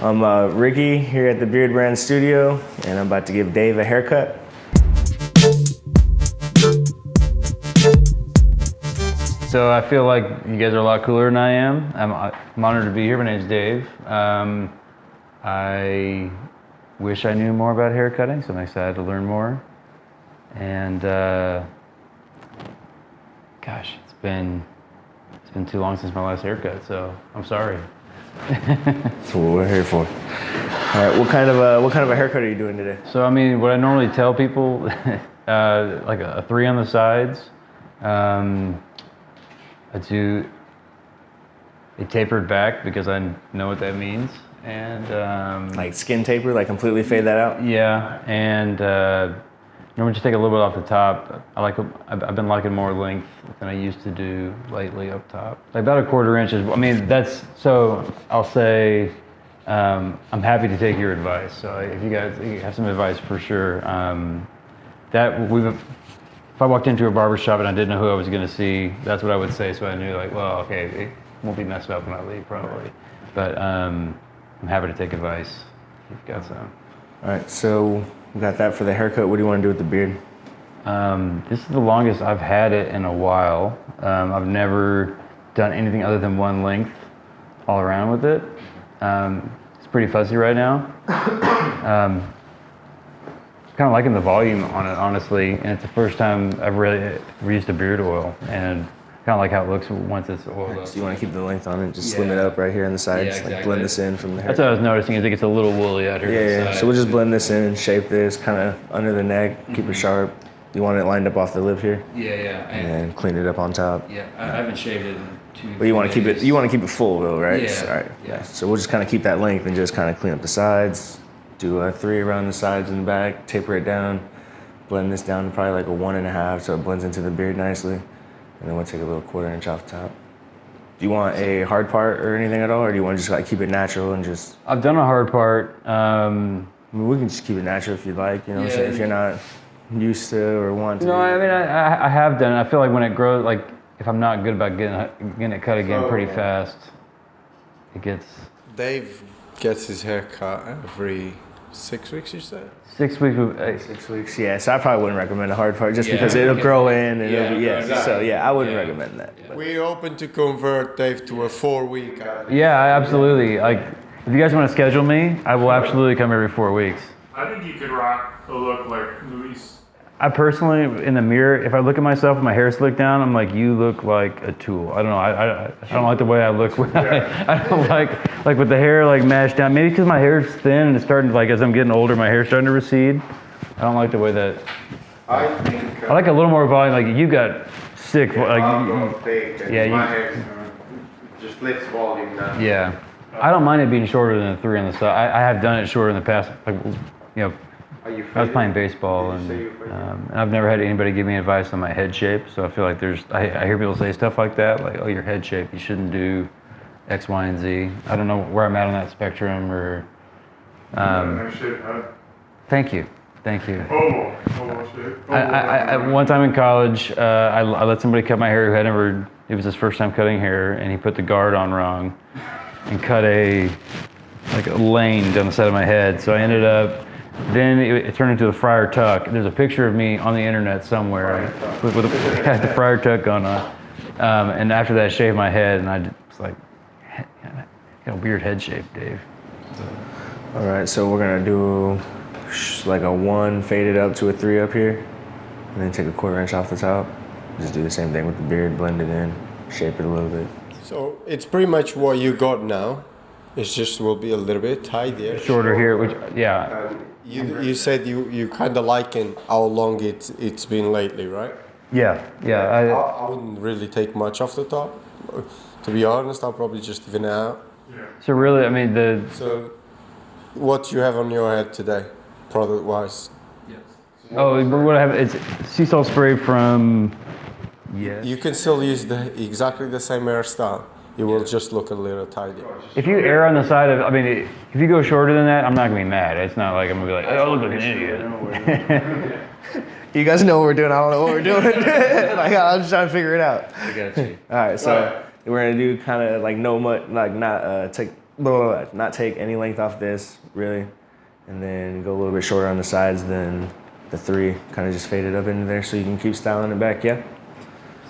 I'm Ricky here at the Beardbrand Studio, and I'm about to give Dave a haircut. So I feel like you guys are a lot cooler than I am. I'm honored to be here. My name's Dave. I wish I knew more about haircutting, so I'm excited to learn more. And gosh, it's been too long since my last haircut, so I'm sorry. That's what we're here for. All right, what kind of a haircut are you doing today? So I mean, what I normally tell people, like a 3 on the sides. I do a tapered back because I know what that means, and like skin taper, like completely fade that out. Yeah, and normally just take a little bit off the top. I've been liking more length than I used to do lately up top, like about 1/4 inch. I mean, that's so. I'll say I'm happy to take your advice. So if you guys have some advice for sure, if I walked into a barber shop and I didn't know who I was going to see, that's what I would say. So I knew, like, well, okay, it won't be messed up when I leave, probably. But I'm happy to take advice if you've got some. All right, so we got that for the haircut. What do you want to do with the beard? This is the longest I've had it in a while. I've never done anything other than one length all around with it. It's pretty fuzzy right now. Kind of liking the volume on it, honestly, and it's the first time I've really used a beard oil, and kind of like how it looks once it's oiled up. So you want to keep the length on it, just slim it up right here on the sides, exactly. like blend this in from the hair. That's what I was noticing, is it gets a little woolly out here. Yeah. So we'll just blend this in and shape this kind of under the neck, keep it sharp. You want it lined up off the lip here? Yeah. And then clean it up on top. Yeah, I haven't shaved it in 2 But you want to keep it. You want to keep it full though, right? Yeah. All right. Yeah. So we'll just kind of keep that length and just kind of clean up the sides. Do a 3 around the sides and the back. Taper it down. Blend this down to probably like a 1.5, so it blends into the beard nicely. And then we'll take a little 1/4 inch off the top. Do you want a hard part or anything at all, or do you want to just like keep it natural and just? I've done a hard part. I mean, we can just keep it natural if you'd like. You know, so if you're not used to or want to. No, I mean I have done it. I feel like when it grows, like if I'm not good about getting it cut again pretty fast, it gets. Dave gets his hair cut every 6 weeks, you said? 6 weeks. 6 weeks, yeah. So I probably wouldn't recommend a hard part just because it'll grow in and it'll be, exactly. So yeah, I wouldn't recommend that. Yeah. We're open to convert Dave to a 4-week. Yeah, absolutely. Like, if you guys want to schedule me, I will absolutely come every 4 weeks. I think you could rock a look like Luis. I personally, in the mirror, if I look at myself with my hair slicked down, I'm like, you look like a tool. I don't know. I don't like the way I look. I don't like with the hair like mashed down. Maybe because my hair's thin and it's starting to, like, as I'm getting older, my hair's starting to recede. I don't like the way that. I think. I like a little more volume. Like you got sick. My hair just lifts volume down. Yeah, I don't mind it being shorter than a 3 on the side. I have done it shorter in the past. Like, you know. I was playing baseball, and I've never had anybody give me advice on my head shape. So I feel like I hear people say stuff like that, like, "Oh, your head shape, you shouldn't do X, Y, and Z." I don't know where I'm at on that spectrum, or. Thank you. One time in college, I let somebody cut my hair who had never. It was his first time cutting hair, and he put the guard on wrong, and cut a lane down the side of my head. So I ended up. Then it turned into the friar tuck. There's a picture of me on the internet somewhere with the friar tuck going on. And after that, I shaved my head, and I was like, got a weird head shape, Dave. All right, so we're gonna do like a 1 faded up to a 3 up here, and then take a 1/4 inch off the top. Just do the same thing with the beard, blend it in, shape it a little bit. So it's pretty much what you got now. It's just will be a little bit tidier. Shorter here, which, yeah. You said you kind of liking how long it's been lately, right? Yeah. I wouldn't really take much off the top. To be honest, I'll probably just even it out. So really, I mean, So, what you have on your head today, product-wise? Yes. Oh, what I have, it's sea salt spray from. Yes. You can still use exactly the same hairstyle. It will just look a little tidier. If you err on the side of, I mean, if you go shorter than that, I'm not gonna be mad. It's not like I'm gonna be like, oh, I look like an idiot. You guys know what we're doing. I don't know what we're doing. Like, I'm just trying to figure it out. I got you. All right, so we're gonna do kind of like not take not take any length off this, really, and then go a little bit shorter on the sides than the 3, kind of just fade it up into there so you can keep styling it back, yeah?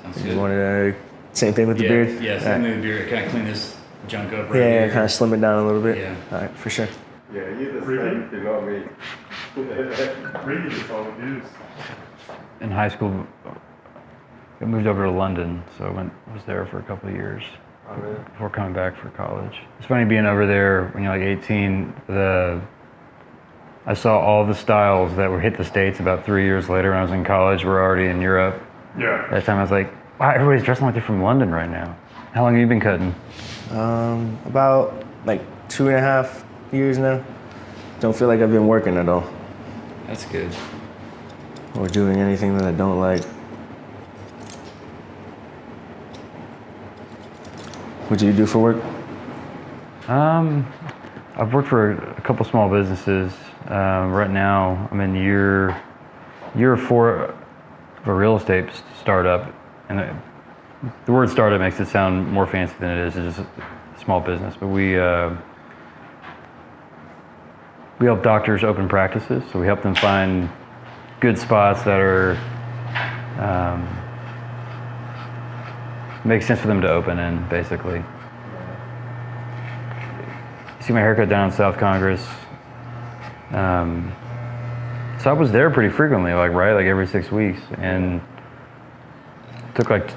Sounds You good. wanted same thing with the beard? Yeah, All same right. thing with the beard. Kind of clean this junk up right Yeah, here. kind of slim it down a little bit. Yeah. All right, for sure. Yeah, you the Really? same, you know me. Ricky is all it is. In high school, I moved over to London, so was there for a couple of years before coming back for college. It's funny being over there when you're like 18. I saw all the styles that were hit the States about 3 years later when I was in college were already in Europe. Yeah. At that time I was like, wow, everybody's dressing like they're from London right now. How long have you been cutting? About like 2.5 years now. Don't feel like I've been working at all That's good. or doing anything that I don't like. What do you do for work? I've worked for a couple small businesses. Right now, I'm in year 4 of a real estate startup, and the word startup makes it sound more fancy than it is. It's just a small business, but we help doctors open practices. So we help them find good spots that are makes sense for them to open in, basically. You see my haircut down in South Congress. So I was there pretty frequently, like every 6 weeks, and took like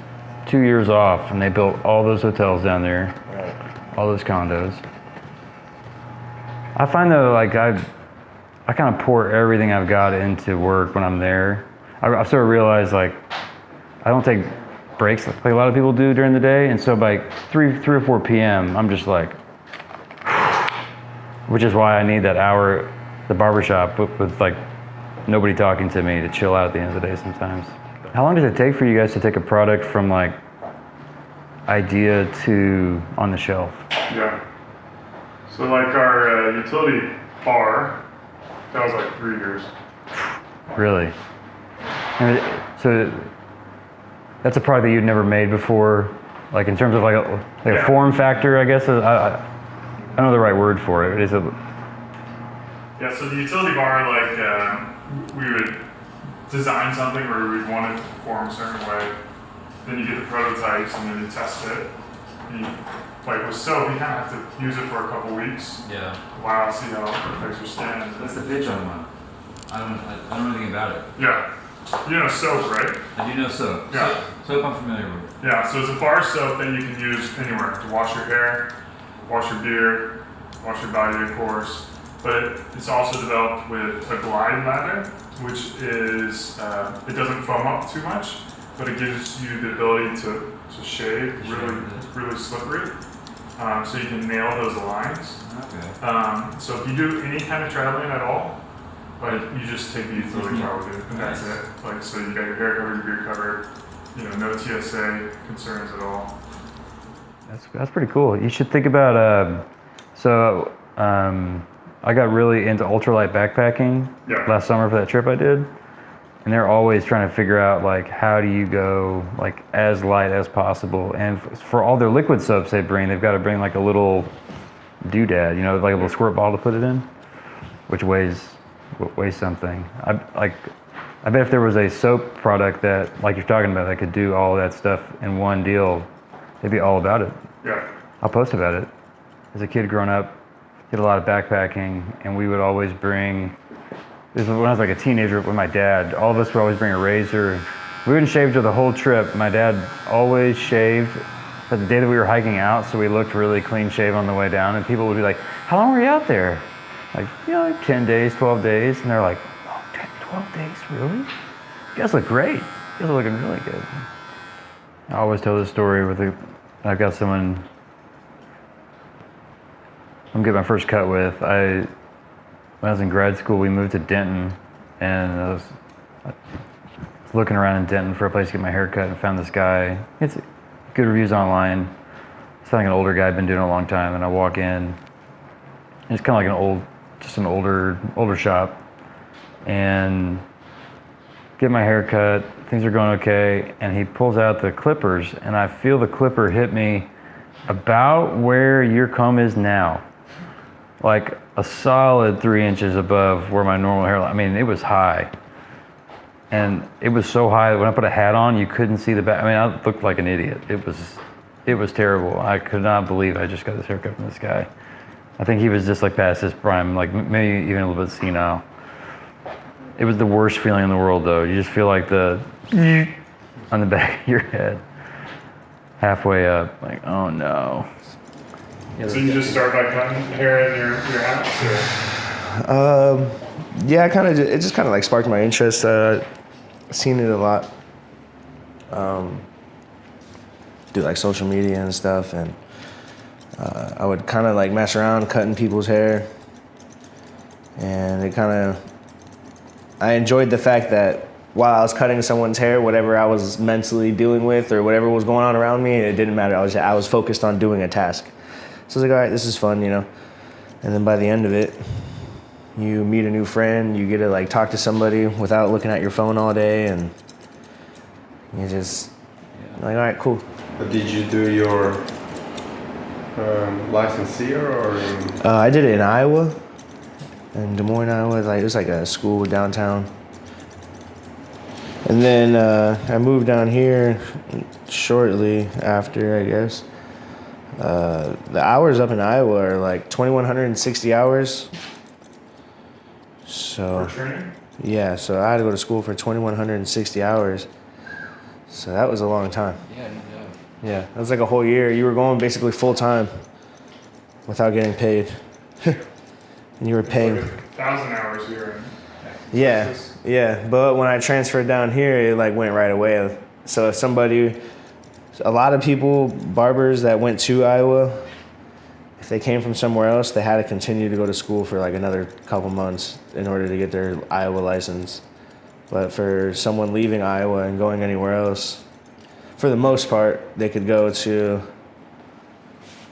2 years off, and they built all those hotels down there, all those condos. I find though, like I kind of pour everything I've got into work when I'm there. I sort of realized like I don't take breaks like a lot of people do during the day, and so by 3 or 4 p.m. I'm just like, which is why I need that hour, the barbershop with like nobody talking to me to chill out at the end of the day sometimes. How long does it take for you guys to take a product from like idea to on the shelf? Yeah. So like our utility bar, that was like 3 years. Really? And so that's a product that you'd never made before, like in terms of like a Yeah. form factor, I guess. I don't know the right word for it. Is it? Yeah, so the utility bar, like, we would design something where we'd want it to perform a certain way. Then you get the prototypes and then you test it. And you, like with soap, you kind of have to use it for a couple weeks. Yeah. Wow, see how it affects your skin. What's the pitch on one? I don't know anything about it. Yeah. You know soap, right? I do know soap. Yeah. Soap I'm familiar with. Yeah, so it's a bar soap that you can use anywhere to wash your hair, wash your beard, wash your body, of course. But it's also developed with a glide lather, which is, it doesn't foam up too much, but it gives you the ability to shave really slippery. So you can nail those lines. Okay. So if you do any kind of traveling at all, like you just take the utility bar with you, and that's it. Like, so you got your hair covered, your beard covered, you know, no TSA concerns at all. That's pretty cool. You should think about. I got really into ultralight backpacking last summer for that trip I did, and they're always trying to figure out like how do you go like as light as possible. And for all their liquid soaps they've got to bring like a little doodad, you know, like a little squirt bottle to put it in, which weighs something. I bet if there was a soap product that, like you're talking about, that could do all that stuff in one deal, they'd be all about it. Yeah. I'll post about it. As a kid growing up, did a lot of backpacking, and we would always bring, this was when I was like a teenager with my dad, all of us would always bring a razor. We wouldn't shave to the whole trip. My dad always shaved but the day that we were hiking out, so we looked really clean shaven on the way down, and people would be like, how long were you out there? Like, you know, like 10 days, 12 days, and they're like, oh, 10, 12 days, really? You guys look great. You guys are looking really good. I always tell this story with I've got someone I'm getting my first cut with. When I was in grad school, we moved to Denton, and I was looking around in Denton for a place to get my hair cut and found this guy. It's good reviews online. It's like an older guy, been doing it a long time, and I walk in, and it's kind of like an older shop, and get my hair cut, things are going okay, and he pulls out the clippers, and I feel the clipper hit me about where your comb is now. Like a solid 3 inches above where my normal hairline. I mean, it was high. And it was so high that when I put a hat on, you couldn't see the back. I mean, I looked like an idiot. It was terrible. I could not believe I just got this haircut from this guy. I think he was just like past his prime, like maybe even a little bit senile. It was the worst feeling in the world, though. You just feel like the on the back of your head, halfway up, like, oh no. So you just start by cutting hair in your house, or? Yeah, it just kind of like sparked my interest. Seen it a lot. Do like social media and stuff, and I would kind of like mess around cutting people's hair, and I enjoyed the fact that while I was cutting someone's hair, whatever I was mentally dealing with or whatever was going on around me, it didn't matter. I was focused on doing a task. So I was like, all right, this is fun, you know. And then by the end of it, you meet a new friend, you get to like talk to somebody without looking at your phone all day, and you just like, all right, cool. But did you do your license here or in? I did it in Iowa, in Des Moines, Iowa. Like, it was like a school downtown. And then I moved down here shortly after, I guess. The hours up in Iowa are like 2,160 hours. So, For training? yeah, so I had to go to school for 2,160 hours. So that was a long time. Yeah. Yeah, that was like a whole year. You were going basically full time without getting paid. And you were paying. Like 1,000 hours a year. Yeah, yeah. But when I transferred down here, it like went right away. So if a lot of people, barbers that went to Iowa, if they came from somewhere else, they had to continue to go to school for like another couple months in order to get their Iowa license. But for someone leaving Iowa and going anywhere else, for the most part, they could go to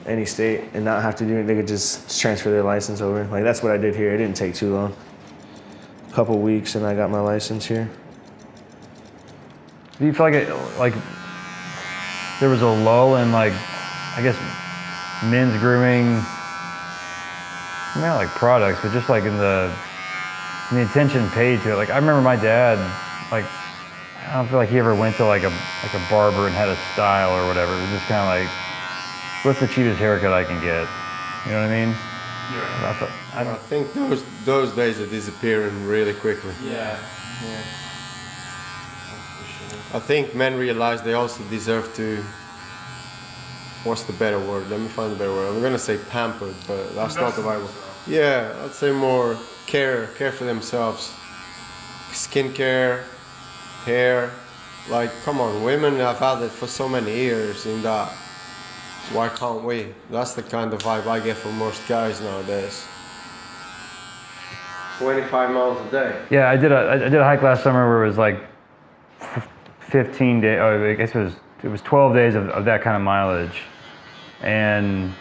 any state and not have to do it. They could just transfer their license over. Like, that's what I did here. It didn't take too long. A couple weeks and I got my license here. Do you feel like there was a lull in like, I guess, men's grooming, not like products, but just like in the attention paid to it? Like, I remember my dad, like, I don't feel like he ever went to like a barber and had a style or whatever. It was just kind of like, what's the cheapest haircut I can get? You know what I mean? Yeah. I think those days are disappearing really quickly. Yeah. I think men realize they also deserve to. What's the better word? Let me find a better word. I'm gonna say pampered, but that's not the right word. Yeah, I'd say more care for themselves. Skincare, hair. Like, come on, women have had it for so many years in that. Why can't we? That's the kind of vibe I get from most guys nowadays. 25 miles a day. Yeah, I did a hike last summer where it was like 15 days. Oh, I guess it was 12 days of that kind of mileage, and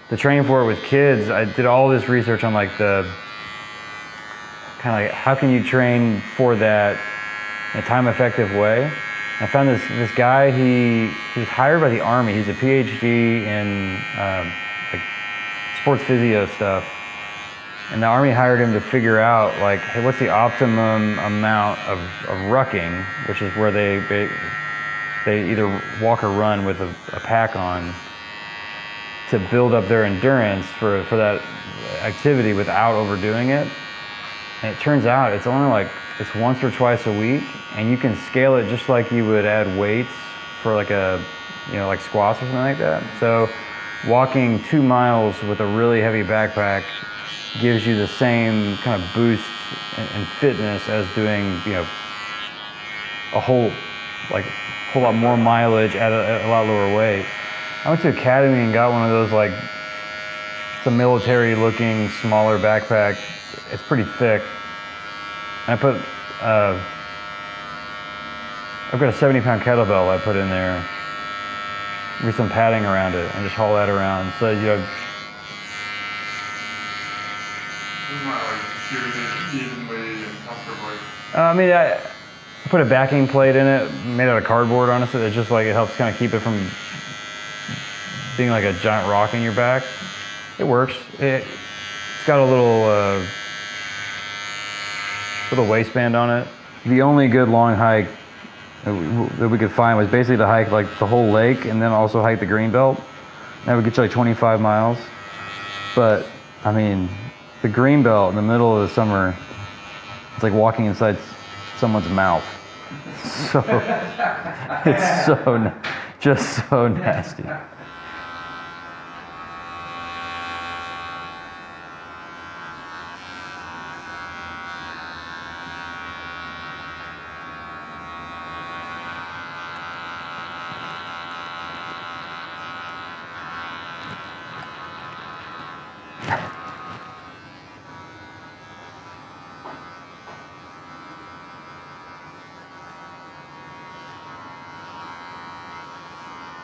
to train for it with kids, I did all this research on like the kind of like how can you train for that in a time-effective way. I found this guy. He was hired by the Army. He's a PhD in like sports physio stuff. And the Army hired him to figure out, like, hey, what's the optimum amount of rucking, which is where they either walk or run with a pack on, to build up their endurance for that activity without overdoing it. And it turns out it's only like, it's once or twice a week, and you can scale it just like you would add weights for like like squats or something like that. So walking 2 miles with a really heavy backpack gives you the same kind of boost and fitness as doing, a whole lot more mileage at a lot lower weight. I went to Academy and got one of those, like, it's a military looking smaller backpack. It's pretty thick. And I put, I've got a 70-pound kettlebell I put in there with some padding around it and just haul that around. So It's not like shooting it evenly and comfortably. I put a backing plate in it, made out of cardboard, honestly. It's just like, it helps kind of keep it from being like a giant rock in your back, it works. It's got a little waistband on it. The only good long hike that we could find was basically to hike like the whole lake and then also hike the Greenbelt. That would get you like 25 miles. But I mean, the Greenbelt in the middle of the summer, it's like walking inside someone's mouth. So it's just so nasty.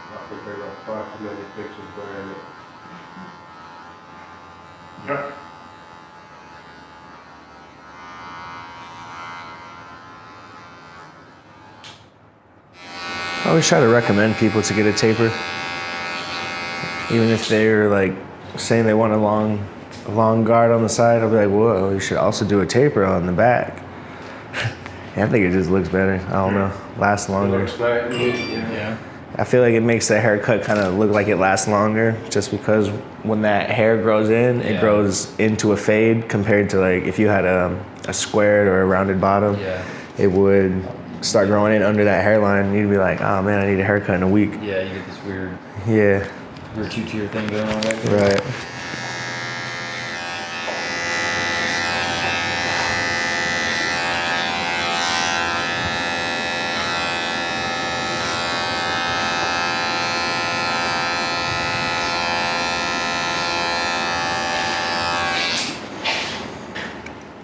I think there are far too many pictures going on. Yep. I always try to recommend people to get a taper, even if they're like saying they want a long guard on the side. I'll be like, whoa, you should also do a taper on the back. I think it just looks better. I don't know, lasts longer. Looks like, yeah. I feel like it makes the haircut kind of look like it lasts longer, just because when that hair grows in, it grows into a fade compared to like if you had a squared or a rounded bottom, it would start growing in under that hairline, and you'd be like, oh man, I need a haircut in a week. Yeah, you get this weird two-tier thing going on right there. Right.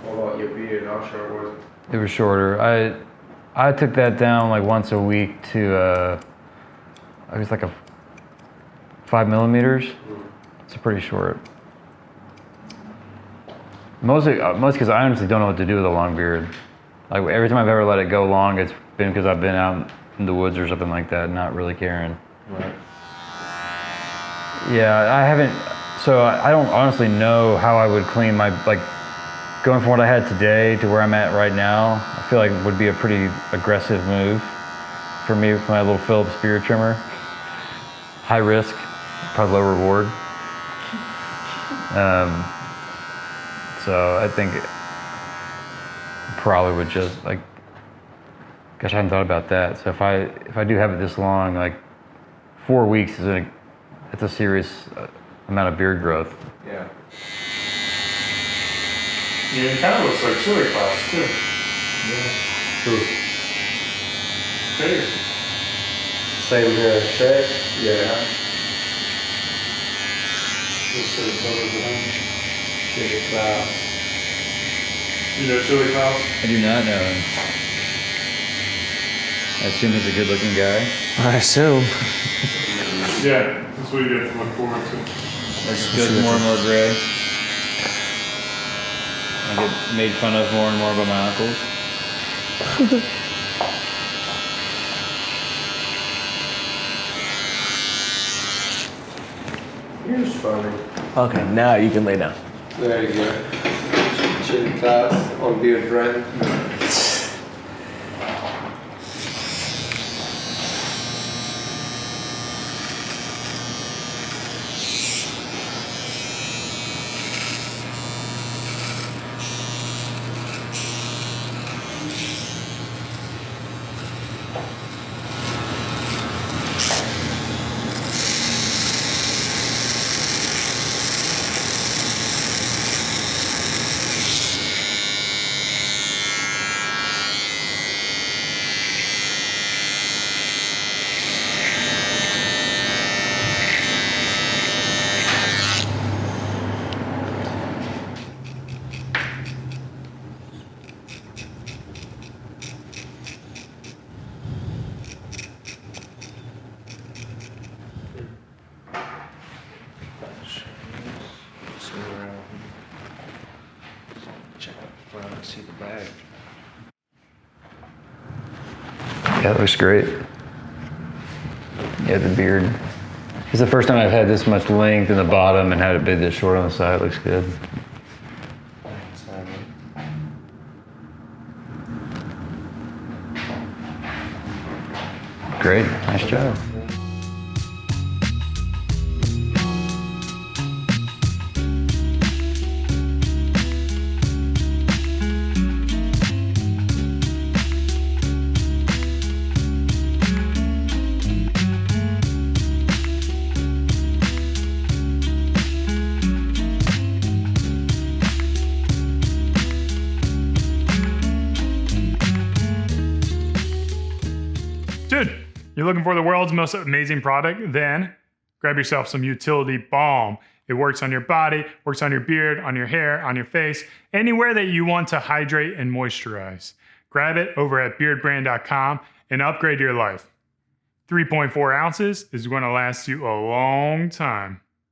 What about your beard? How short was it? It was shorter. I took that down like once a week to it was like a 5 millimeters. It's pretty short. Mostly because I honestly don't know what to do with a long beard. Like every time I've ever let it go long, it's been because I've been out in the woods or something like that, not really caring. Right. Yeah, I haven't. So I don't honestly know how I would clean my going from what I had today to where I'm at right now. I feel like it would be a pretty aggressive move for me with my little Phillips beard trimmer. High risk, probably low reward. So I think it probably would just gosh, I hadn't thought about that. So if I do have it this long, like 4 weeks it's a serious amount of beard growth. Yeah. Yeah, it kind of looks like chili class too. True. Hey. Same here, shape. Yeah. Chili class. You know chili class? I do not know him. I assume he's a good-looking guy. I assume. Yeah, that's what you get to look forward to. It just goes more and more gray. I get made fun of more and more by my uncles. Here's funny. Okay, now you can lay down. There you go. Chili class on Beardbrand. Check out the front, see the back. Yeah, that looks great. Yeah, the beard It's the first time I've had this much length in the bottom and had it be this short on the side. It looks good. Great, nice job. Dude, you're looking for the world's most amazing product? Then grab yourself some utility balm. It works on your body, works on your beard, on your hair, on your face, anywhere that you want to hydrate and moisturize. Grab it over at beardbrand.com and upgrade your life. 3.4 ounces is going to last you a long time.